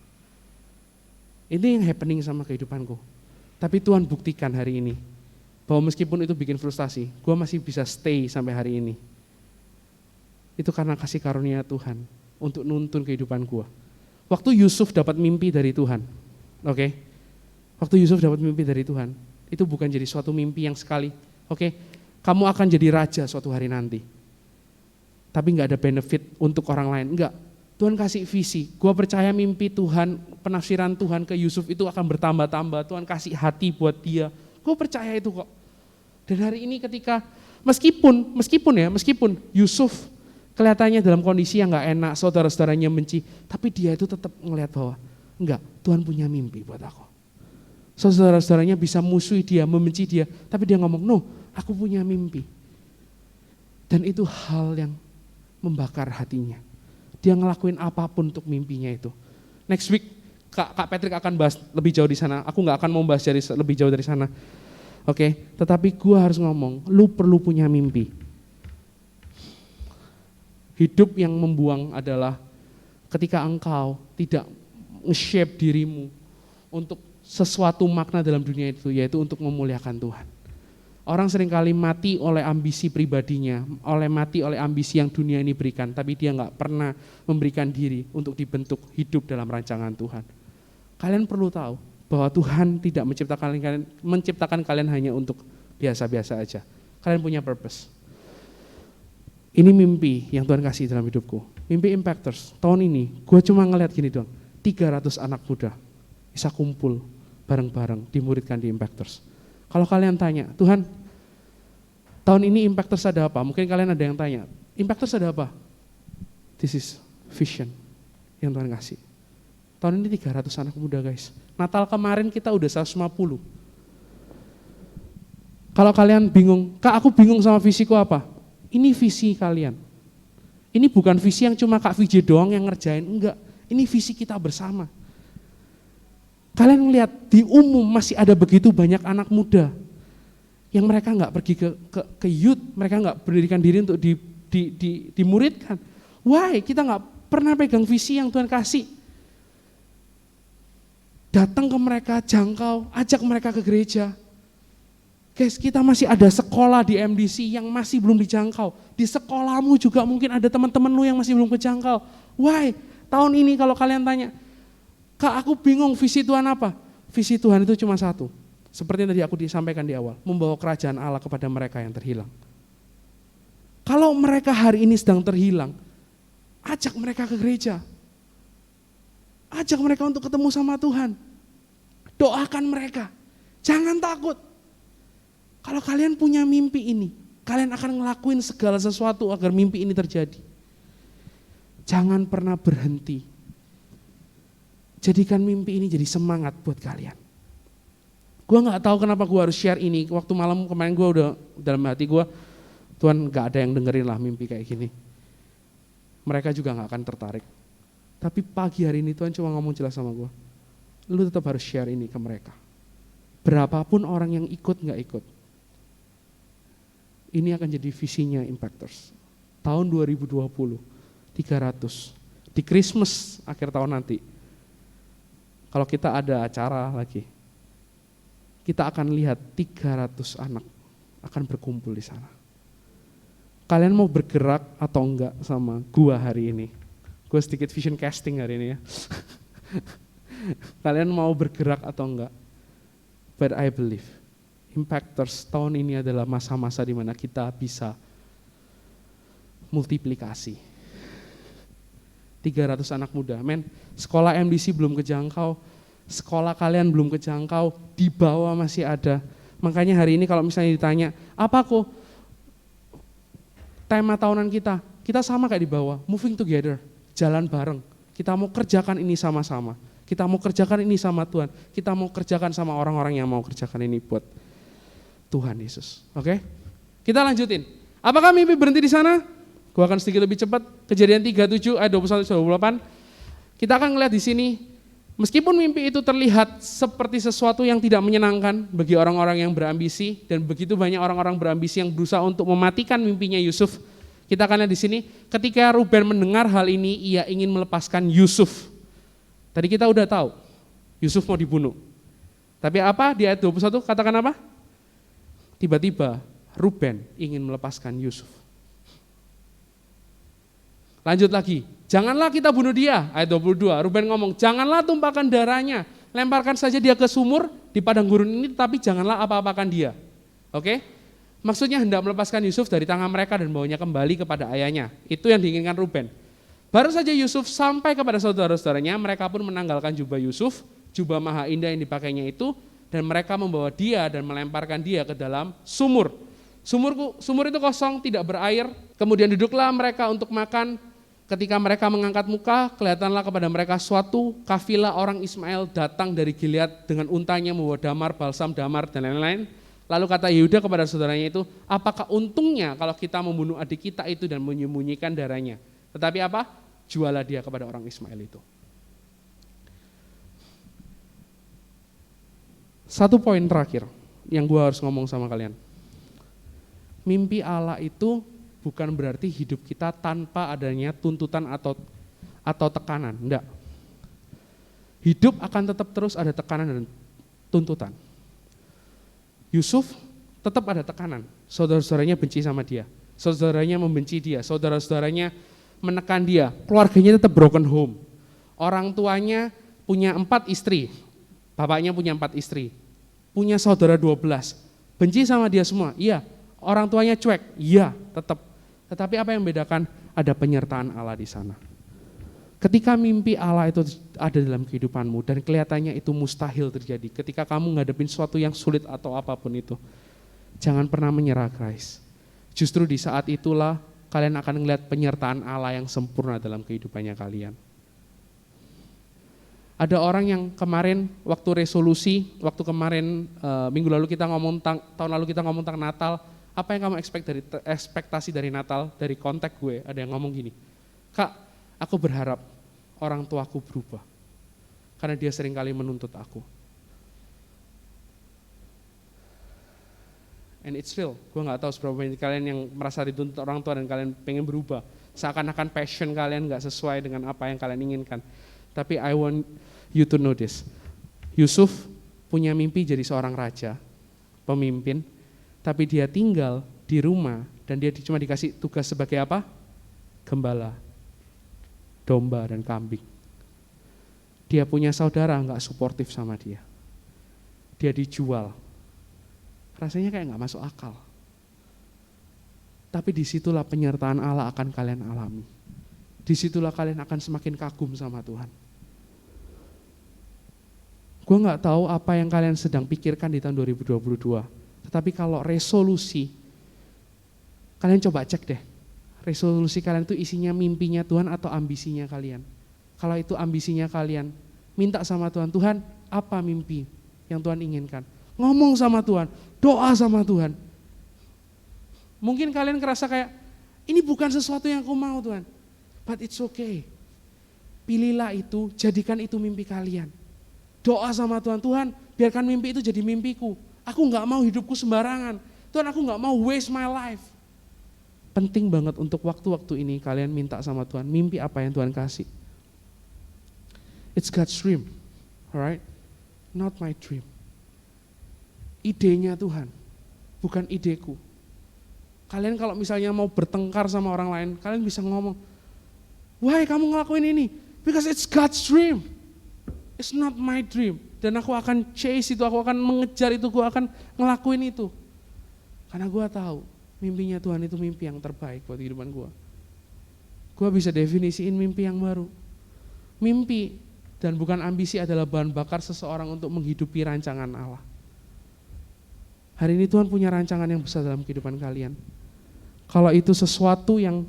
Ini yang happening sama kehidupanku. Tapi Tuhan buktikan hari ini, bahwa meskipun itu bikin frustasi, gue masih bisa stay sampai hari ini. Itu karena kasih karunia Tuhan untuk nuntun kehidupan gue. Waktu Yusuf dapat mimpi dari Tuhan, oke? Waktu Yusuf dapat mimpi dari Tuhan, itu bukan jadi suatu mimpi yang sekali, oke? Kamu akan jadi raja suatu hari nanti. Tapi gak ada benefit untuk orang lain, enggak. Tuhan kasih visi, gue percaya mimpi Tuhan, penafsiran Tuhan ke Yusuf itu akan bertambah-tambah, Tuhan kasih hati buat dia, gue percaya itu kok. Dan hari ini ketika, meskipun Yusuf kelihatannya dalam kondisi yang gak enak, saudara-saudaranya benci, tapi dia itu tetap ngelihat bahwa, enggak, Tuhan punya mimpi buat aku. Saudara-saudaranya bisa musuhi dia, membenci dia, tapi dia ngomong, no, aku punya mimpi. Dan itu hal yang membakar hatinya. Dia ngelakuin apapun untuk mimpinya itu. Next week Kak Patrick akan bahas lebih jauh di sana. Aku nggak akan mau bahas lebih jauh dari sana. Oke, tetapi gue harus ngomong, lu perlu punya mimpi. Hidup yang membuang adalah ketika engkau tidak nge-shape dirimu untuk sesuatu makna dalam dunia itu, yaitu untuk memuliakan Tuhan. Orang seringkali mati oleh ambisi pribadinya, mati oleh ambisi yang dunia ini berikan, tapi dia nggak pernah memberikan diri untuk dibentuk hidup dalam rancangan Tuhan. Kalian perlu tahu bahwa Tuhan tidak menciptakan kalian hanya untuk biasa-biasa aja. Kalian punya purpose. Ini mimpi yang Tuhan kasih dalam hidupku. Mimpi Impactors. Tahun ini gue cuma ngeliat gini doang, 300 anak muda bisa kumpul bareng-bareng dimuridkan di Impactors. Kalau kalian tanya, Tuhan, tahun ini Impactors ada apa? Mungkin kalian ada yang tanya, Impactors ada apa? This is vision yang Tuhan kasih. Tahun ini 300 anak muda guys. Natal kemarin kita udah 150. Kalau kalian bingung, Kak aku bingung sama visiku apa? Ini visi kalian. Ini bukan visi yang cuma Kak VJ doang yang ngerjain, enggak. Ini visi kita bersama. Kalian melihat di umum masih ada begitu banyak anak muda yang mereka nggak pergi ke youth, mereka nggak berdirikan diri untuk dimuridkan. Why? Kita nggak pernah pegang visi yang Tuhan kasih. Datang ke mereka, jangkau, ajak mereka ke gereja. Guys, kita masih ada sekolah di MDC yang masih belum dijangkau. Di sekolahmu juga mungkin ada teman-teman lu yang masih belum kejangkau. Why? Tahun ini kalau kalian tanya, Kak aku bingung visi Tuhan apa? Visi Tuhan itu cuma satu. Seperti yang tadi aku disampaikan di awal, membawa kerajaan Allah kepada mereka yang terhilang. Kalau mereka hari ini sedang terhilang, ajak mereka ke gereja. Ajak mereka untuk ketemu sama Tuhan. Doakan mereka. Jangan takut. Kalau kalian punya mimpi ini, kalian akan ngelakuin segala sesuatu agar mimpi ini terjadi. Jangan pernah berhenti. Jadikan mimpi ini jadi semangat buat kalian. Gue gak tahu kenapa gue harus share ini. Waktu malam kemarin gue udah dalam hati gue, Tuhan gak ada yang dengerin lah mimpi kayak gini. Mereka juga gak akan tertarik. Tapi pagi hari ini Tuhan cuma ngomong jelas sama gue. Lu tetap harus share ini ke mereka. Berapapun orang yang ikut gak ikut. Ini akan jadi visinya Impactors. Tahun 2020, 300. Di Christmas akhir tahun nanti, kalau kita ada acara lagi, kita akan lihat 300 anak akan berkumpul di sana. Kalian mau bergerak atau enggak sama gua hari ini? Gua sedikit vision casting hari ini ya. Kalian mau bergerak atau enggak? But I believe Impactors tahun ini adalah masa-masa di mana kita bisa multiplikasi. 300 anak muda, men, sekolah MDC belum kejangkau, sekolah kalian belum kejangkau, di bawah masih ada. Makanya hari ini kalau misalnya ditanya, apa kok tema tahunan kita sama kayak di bawah, moving together, jalan bareng. Kita mau kerjakan ini sama-sama, kita mau kerjakan ini sama Tuhan, kita mau kerjakan sama orang-orang yang mau kerjakan ini buat Tuhan Yesus. Oke? Kita lanjutin. Apakah mimpi berhenti di sana? Gua akan sedikit lebih cepat. Kejadian 37 ayat 21-28. Kita akan ngeliat di sini, meskipun mimpi itu terlihat seperti sesuatu yang tidak menyenangkan bagi orang-orang yang berambisi, dan begitu banyak orang-orang berambisi yang berusaha untuk mematikan mimpinya Yusuf. Kita akan lihat di sini, ketika Ruben mendengar hal ini, ia ingin melepaskan Yusuf. Tadi kita udah tahu, Yusuf mau dibunuh. Tapi apa di ayat 21 katakan apa? Tiba-tiba Ruben ingin melepaskan Yusuf. Lanjut lagi, janganlah kita bunuh dia, ayat 22, Ruben ngomong, janganlah tumpahkan darahnya, lemparkan saja dia ke sumur di padang gurun ini, tapi janganlah apa-apakan dia. Oke? Maksudnya hendak melepaskan Yusuf dari tangan mereka dan bawanya kembali kepada ayahnya. Itu yang diinginkan Ruben. Baru saja Yusuf sampai kepada saudara-saudaranya, mereka pun menanggalkan jubah Yusuf, jubah maha indah yang dipakainya itu, dan mereka membawa dia dan melemparkan dia ke dalam sumur. Sumur itu kosong, tidak berair. Kemudian duduklah mereka untuk makan. Ketika mereka mengangkat muka, kelihatanlah kepada mereka suatu kafilah orang Ismail datang dari Gilead dengan untanya membawa damar, balsam, damar, dan lain-lain. Lalu kata Yehuda kepada saudaranya itu, apakah untungnya kalau kita membunuh adik kita itu dan menyembunyikan darahnya? Tetapi apa? Jualah dia kepada orang Ismail itu. Satu poin terakhir yang gue harus ngomong sama kalian. Mimpi Allah itu bukan berarti hidup kita tanpa adanya tuntutan atau tekanan, enggak. Hidup akan tetap terus ada tekanan dan tuntutan. Yusuf tetap ada tekanan, saudara-saudaranya benci sama dia, saudaranya membenci dia, saudara-saudaranya menekan dia, keluarganya tetap broken home. Orang tuanya punya 4 istri, bapaknya punya 4 istri, punya saudara 12, benci sama dia semua, iya. Orang tuanya cuek, iya tetap. Tetapi apa yang membedakan? Ada penyertaan Allah di sana. Ketika mimpi Allah itu ada dalam kehidupanmu dan kelihatannya itu mustahil terjadi, ketika kamu ngadepin sesuatu yang sulit atau apapun itu, jangan pernah menyerah guys. Justru di saat itulah kalian akan melihat penyertaan Allah yang sempurna dalam kehidupannya kalian. Ada orang yang kemarin waktu resolusi, waktu kemarin minggu lalu kita ngomong tahun lalu kita ngomong tentang Natal, apa yang kamu ekspektasi dari Natal, dari kontak gue, ada yang ngomong gini, Kak, aku berharap orang tuaku berubah, karena dia seringkali menuntut aku. And it's real, gue gak tahu seberapa banyak kalian yang merasa dituntut orang tua dan kalian pengen berubah, seakan-akan passion kalian gak sesuai dengan apa yang kalian inginkan. Tapi I want you to know this, Yusuf punya mimpi jadi seorang raja, pemimpin, tapi dia tinggal di rumah dan dia cuma dikasih tugas sebagai apa? Gembala, domba dan kambing. Dia punya saudara gak suportif sama dia. Dia dijual. Rasanya kayak gak masuk akal. Tapi disitulah penyertaan Allah akan kalian alami. Disitulah kalian akan semakin kagum sama Tuhan. Gue gak tahu apa yang kalian sedang pikirkan di tahun 2022. Tetapi kalau resolusi, kalian coba cek deh. Resolusi kalian itu isinya mimpinya Tuhan atau ambisinya kalian. Kalau itu ambisinya kalian, minta sama Tuhan, Tuhan apa mimpi yang Tuhan inginkan? Ngomong sama Tuhan, doa sama Tuhan. Mungkin kalian ngerasa kayak, ini bukan sesuatu yang aku mau Tuhan. But it's okay. Pilihlah itu, jadikan itu mimpi kalian. Doa sama Tuhan, Tuhan biarkan mimpi itu jadi mimpiku. Aku gak mau hidupku sembarangan. Tuhan aku gak mau waste my life. Penting banget untuk waktu-waktu ini kalian minta sama Tuhan, mimpi apa yang Tuhan kasih. It's God's dream, alright? Not my dream. Idenya Tuhan, bukan ideku. Kalian kalau misalnya mau bertengkar sama orang lain, kalian bisa ngomong, why kamu ngelakuin ini? Because it's God's dream. It's not my dream. Dan aku akan chase itu, aku akan mengejar itu, aku akan ngelakuin itu. Karena gue tahu mimpinya Tuhan itu mimpi yang terbaik buat kehidupan gue. Gue bisa definisiin mimpi yang baru. Mimpi dan bukan ambisi adalah bahan bakar seseorang untuk menghidupi rancangan Allah. Hari ini Tuhan punya rancangan yang besar dalam kehidupan kalian. Kalau itu sesuatu yang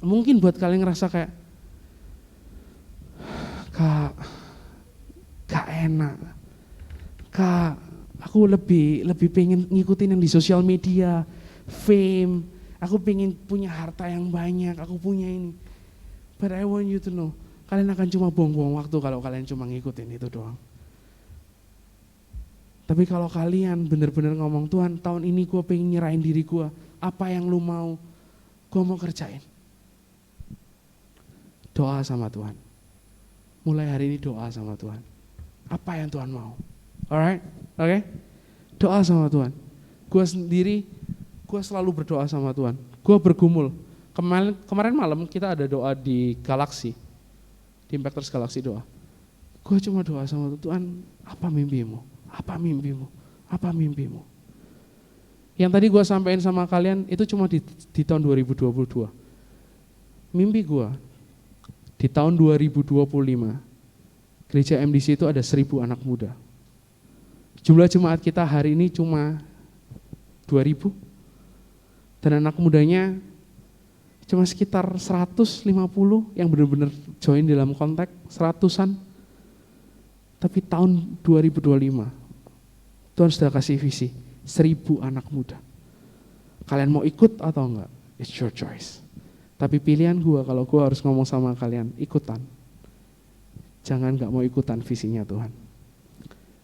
mungkin buat kalian ngerasa kayak, Kak enak, Kak aku lebih pengen ngikutin yang di sosial media, fame, aku pengen punya harta yang banyak, aku punya ini. But I want you to know, kalian akan cuma buang-buang waktu kalau kalian cuma ngikutin itu doang. Tapi kalau kalian benar-benar ngomong, Tuhan tahun ini gue pengen nyerahin diri gue, apa yang lu mau, gue mau kerjain. Doa sama Tuhan. Mulai hari ini doa sama Tuhan. Apa yang Tuhan mau. Alright? Oke? Doa sama Tuhan. Gue sendiri, gue selalu berdoa sama Tuhan. Gue bergumul. Kemarin malam kita ada doa di Galaxy. Di Impactors Galaxy doa. Gue cuma doa sama Tuhan, apa mimpimu? Apa mimpimu? Apa mimpimu? Yang tadi gue sampaikan sama kalian itu cuma di tahun 2022. Mimpi gue di tahun 2025, gereja MDC itu ada 1.000 anak muda. Jumlah jemaat kita hari ini cuma 2.000. Dan anak mudanya cuma sekitar 150 yang benar-benar join dalam kontak, 100-an. Tapi tahun 2025, Tuhan sudah kasih visi, 1.000 anak muda. Kalian mau ikut atau enggak? It's your choice. Tapi pilihan gue, kalau gue harus ngomong sama kalian, ikutan. Jangan gak mau ikutan visinya Tuhan.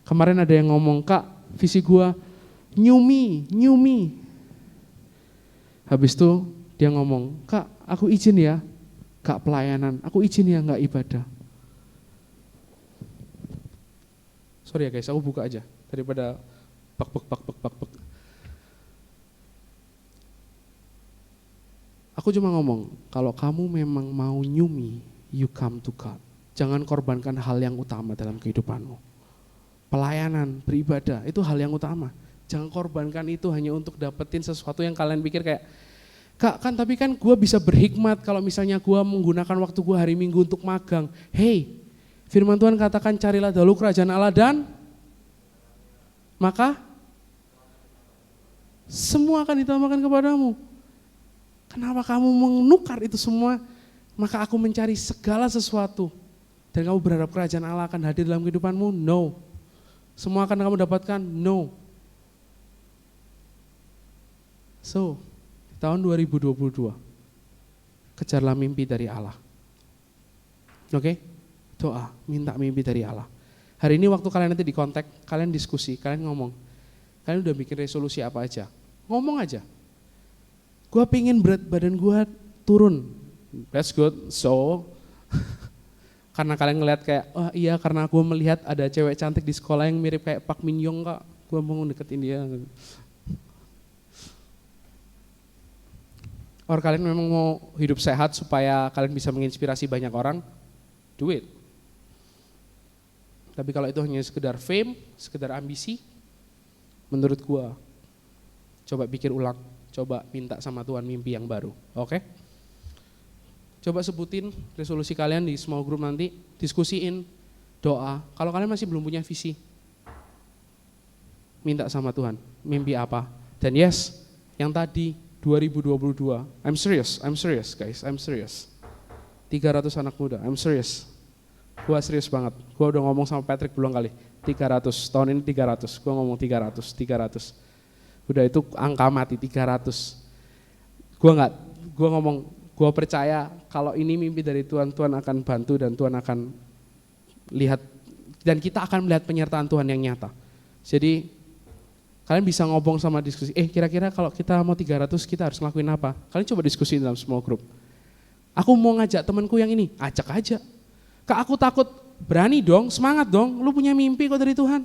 Kemarin ada yang ngomong, Kak, visi gue new me. Habis itu dia ngomong, Kak, aku izin ya, gak pelayanan, aku izin ya gak ibadah. Sorry ya guys, aku buka aja daripada bak. Aku cuma ngomong, kalau kamu memang mau new me, you come to God. Jangan korbankan hal yang utama dalam kehidupanmu. Pelayanan, beribadah, itu hal yang utama. Jangan korbankan itu hanya untuk dapetin sesuatu yang kalian pikir kayak, Kak kan tapi kan gue bisa berhikmat kalau misalnya gue menggunakan waktu gue hari Minggu untuk magang. Hey, firman Tuhan katakan carilah dahulu kerajaan Allah dan maka semua akan ditambahkan kepadamu. Kenapa kamu menukar itu semua? Maka aku mencari segala sesuatu. Dan kamu berharap kerajaan Allah akan hadir dalam kehidupanmu? No. Semua akan kamu dapatkan? No. So, tahun 2022, kejarlah mimpi dari Allah. Oke? Doa, minta mimpi dari Allah. Hari ini waktu kalian nanti di kontak, kalian diskusi, kalian ngomong. Kalian udah bikin resolusi apa aja? Ngomong aja. Gue pengen berat badan gue turun. That's good. So, karena kalian ngeliat kayak, oh iya karena gue melihat ada cewek cantik di sekolah yang mirip kayak Park Min Young kak, gue mau deketin dia. Or kalian memang mau hidup sehat supaya kalian bisa menginspirasi banyak orang, do it. Tapi kalau itu hanya sekedar fame, sekedar ambisi, menurut gua, coba pikir ulang, coba minta sama Tuhan mimpi yang baru, oke? Coba sebutin resolusi kalian di small group nanti, diskusiin, doa. Kalau kalian masih belum punya visi, minta sama Tuhan, mimpi apa? Dan yes, yang tadi 2022, I'm serious guys, I'm serious. 300 anak muda, I'm serious. Gua serius banget, gua udah ngomong sama Patrick berulang kali, 300, tahun ini 300, gua ngomong 300. Udah itu angka mati 300. Gua ngomong, gua percaya kalau ini mimpi dari Tuhan, Tuhan akan bantu dan Tuhan akan lihat, dan kita akan melihat penyertaan Tuhan yang nyata. Jadi Kalian bisa ngomong sama diskusi, kira-kira kalau kita mau 300 kita harus ngelakuin apa? Kalian coba diskusi dalam small group. Aku mau ngajak temanku yang ini, ajak aja. Kak aku takut, berani dong, semangat dong, lu punya mimpi kok dari Tuhan.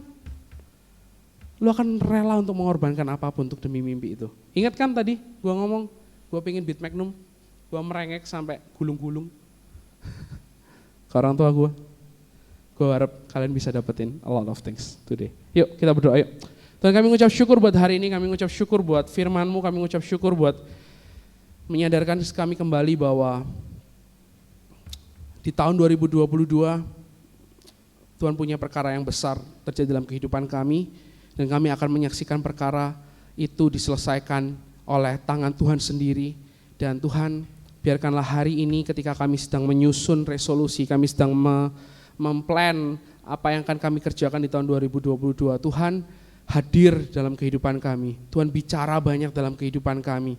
Lu akan rela untuk mengorbankan apapun untuk demi mimpi itu. Ingat kan tadi gua ngomong, gua pengen beat Magnum, gua merengek sampai gulung-gulung. Ke orang tua gua harap kalian bisa dapetin a lot of things today. Yuk kita berdoa yuk. Tuhan kami mengucap syukur buat hari ini, kami mengucap syukur buat firman-Mu, kami mengucap syukur buat menyadarkan kami kembali bahwa di tahun 2022 Tuhan punya perkara yang besar terjadi dalam kehidupan kami dan kami akan menyaksikan perkara itu diselesaikan oleh tangan Tuhan sendiri. Dan Tuhan biarkanlah hari ini ketika kami sedang menyusun resolusi, kami sedang memplan apa yang akan kami kerjakan di tahun 2022, Tuhan hadir dalam kehidupan kami. Tuhan bicara banyak dalam kehidupan kami.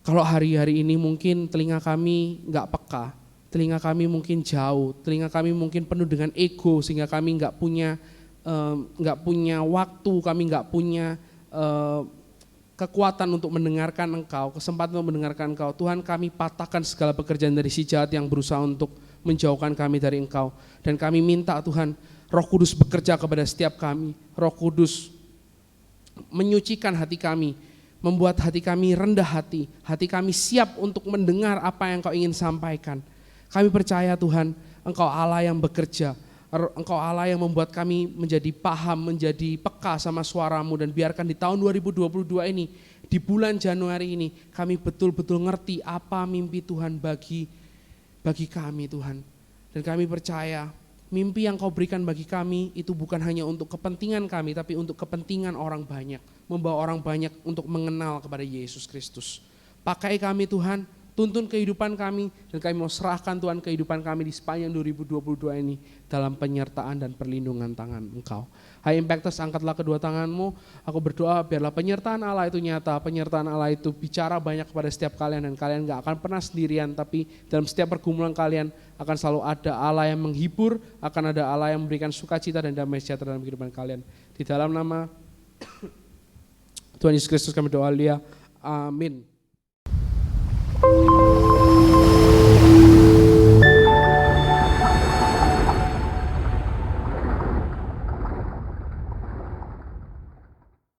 Kalau hari-hari ini mungkin telinga kami enggak peka, telinga kami mungkin jauh, telinga kami mungkin penuh dengan ego sehingga kami enggak punya waktu, kami enggak punya kekuatan untuk mendengarkan Engkau, kesempatan untuk mendengarkan Engkau. Tuhan kami patahkan segala pekerjaan dari si jahat yang berusaha untuk menjauhkan kami dari Engkau. Dan kami minta Tuhan, Roh Kudus bekerja kepada setiap kami. Roh Kudus menyucikan hati kami, membuat hati kami rendah hati kami siap untuk mendengar apa yang Kau ingin sampaikan. Kami percaya Tuhan, Engkau Allah yang bekerja, Engkau Allah yang membuat kami menjadi paham, menjadi peka sama suara-Mu. Dan biarkan di tahun 2022 ini, di bulan Januari ini, kami betul-betul ngerti apa mimpi Tuhan bagi kami Tuhan. Dan kami percaya, mimpi yang Kau berikan bagi kami itu bukan hanya untuk kepentingan kami, tapi untuk kepentingan orang banyak. Membawa orang banyak untuk mengenal kepada Yesus Kristus. Pakai kami Tuhan, tuntun kehidupan kami, dan kami mau serahkan Tuhan kehidupan kami di sepanjang 2022 ini dalam penyertaan dan perlindungan tangan Engkau. Hai Impactors, angkatlah kedua tanganmu. Aku berdoa biarlah penyertaan Allah itu nyata, penyertaan Allah itu bicara banyak kepada setiap kalian, dan kalian gak akan pernah sendirian, tapi dalam setiap pergumulan kalian akan selalu ada Allah yang menghibur, akan ada Allah yang memberikan sukacita dan damai sejahtera dalam kehidupan kalian. Di dalam nama Tuhan Yesus Kristus kami doa, amin.